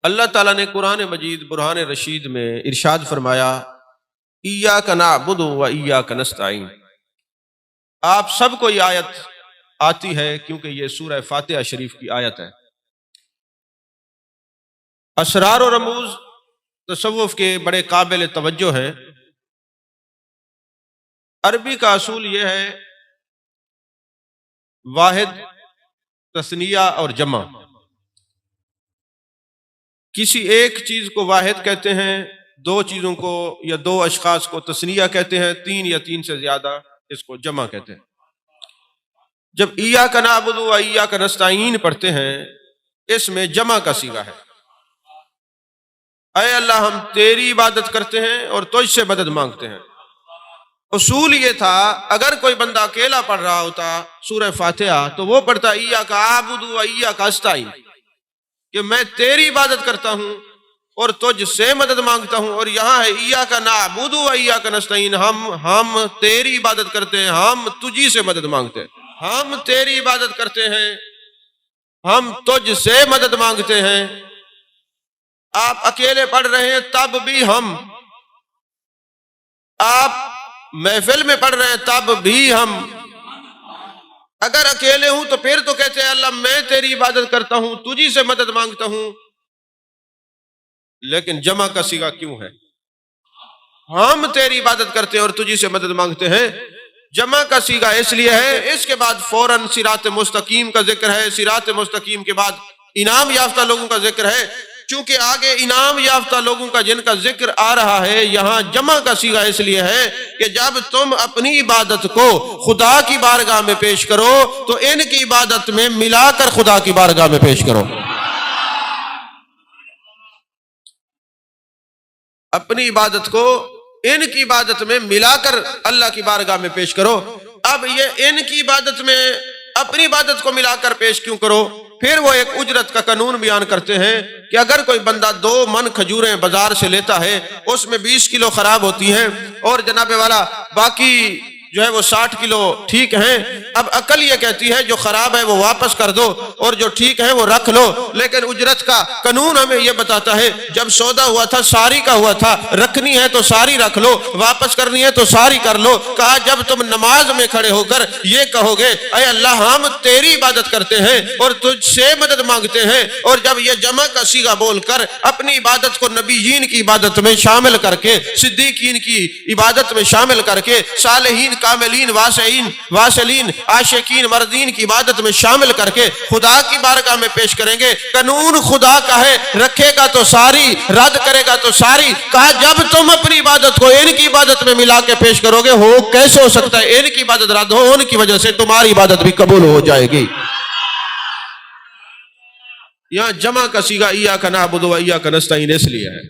اللہ تعالیٰ نے قرآن مجید برہان رشید میں ارشاد فرمایا ایاک نعبد و ایاک نستعین۔ آپ سب کو یہ آیت آتی ہے کیونکہ یہ سورہ فاتحہ شریف کی آیت ہے۔ اسرار و رموز تصوف کے بڑے قابل توجہ ہیں۔ عربی کا اصول یہ ہے واحد، تثنیہ اور جمع۔ کسی ایک چیز کو واحد کہتے ہیں، دو چیزوں کو یا دو اشخاص کو تثنیہ کہتے ہیں، تین یا تین سے زیادہ اس کو جمع کہتے ہیں۔ جب ایاک نعبد و ایاک نستعین پڑھتے ہیں اس میں جمع کا صیغہ ہے۔ اے اللہ ہم تیری عبادت کرتے ہیں اور تجھ سے مدد مانگتے ہیں۔ اصول یہ تھا اگر کوئی بندہ اکیلا پڑھ رہا ہوتا سورہ فاتحہ تو وہ پڑھتا ایاک اعبد و ایاک استعین، کہ میں تیری عبادت کرتا ہوں اور تجھ سے مدد مانگتا ہوں، اور یہاں ہے ایاک نعبد و ایاک نستعین، ہم تیری عبادت کرتے ہیں، ہم تجھی سے مدد مانگتے ہیں، ہم تیری عبادت کرتے ہیں، ہم تجھ سے مدد مانگتے ہیں۔ آپ اکیلے پڑھ رہے ہیں تب بھی ہم، آپ محفل میں پڑھ رہے ہیں تب بھی ہم، اگر اکیلے ہوں تو پھر تو کہتے ہیں اللہ میں تیری عبادت کرتا ہوں، تجھی سے مدد مانگتا ہوں، لیکن جمع کا صیغہ کیوں ہے؟ ہم تیری عبادت کرتے ہیں اور تجھی سے مدد مانگتے ہیں۔ جمع کا صیغہ اس لیے ہے، اس کے بعد فوراً صراط مستقیم کا ذکر ہے، صراط مستقیم کے بعد انعام یافتہ لوگوں کا ذکر ہے۔ چونکہ آگے انعام یافتہ لوگوں کا جن کا ذکر آ رہا ہے، یہاں جمع کا صیغہ اس لیے ہے کہ جب تم اپنی عبادت کو خدا کی بارگاہ میں پیش کرو تو ان کی عبادت میں ملا کر خدا کی بارگاہ میں پیش کرو۔ اپنی عبادت کو ان کی عبادت میں ملا کر اللہ کی بارگاہ میں پیش کرو۔ اب یہ ان کی عبادت میں اپنی عبادت کو ملا کر پیش کیوں کرو؟ پھر وہ ایک اجرت کا قانون بیان کرتے ہیں کہ اگر کوئی بندہ 2 من کھجوریں بازار سے لیتا ہے، اس میں 20 کلو خراب ہوتی ہیں اور جناب والا باقی جو ہے وہ 60 کلو ٹھیک ہیں، اب عقل یہ کہتی ہے جو خراب ہے وہ واپس کر دو اور جو ٹھیک ہے وہ رکھ لو، لیکن اجرت کا قانون ہمیں یہ بتاتا ہے جب سودا ہوا تھا ساری کا ہوا تھا، رکھنی ہے تو ساری رکھ لو، واپس کرنی ہے تو ساری کر لو۔ کہا جب تم نماز میں کھڑے ہو کر یہ کہو گے اے اللہ ہم تیری عبادت کرتے ہیں اور تجھ سے مدد مانگتے ہیں، اور جب یہ جمع کا صیغہ بول کر اپنی عبادت کو نبیین کی عبادت میں شامل کر کے، صدیقین کی عبادت میں شامل کر کے، صالحین کاملین واصلین عاشقین مردین کی عبادت میں شامل کر کے خدا کی بارگاہ میں پیش کریں گے، قانون خدا کا ہے، رکھے گا تو ساری، رد کرے گا تو ساری۔ کہا جب تم اپنی عبادت کو ان کی عبادت میں ملا کے پیش کرو گے، ہو کیسے ہو سکتا ہے ان کی عبادت رد ہو، ان کی وجہ سے تمہاری عبادت بھی قبول ہو جائے گی۔ یہاں جمع کا صیغہ ایاک نعبد و ایاک نستعین اس لیے ہے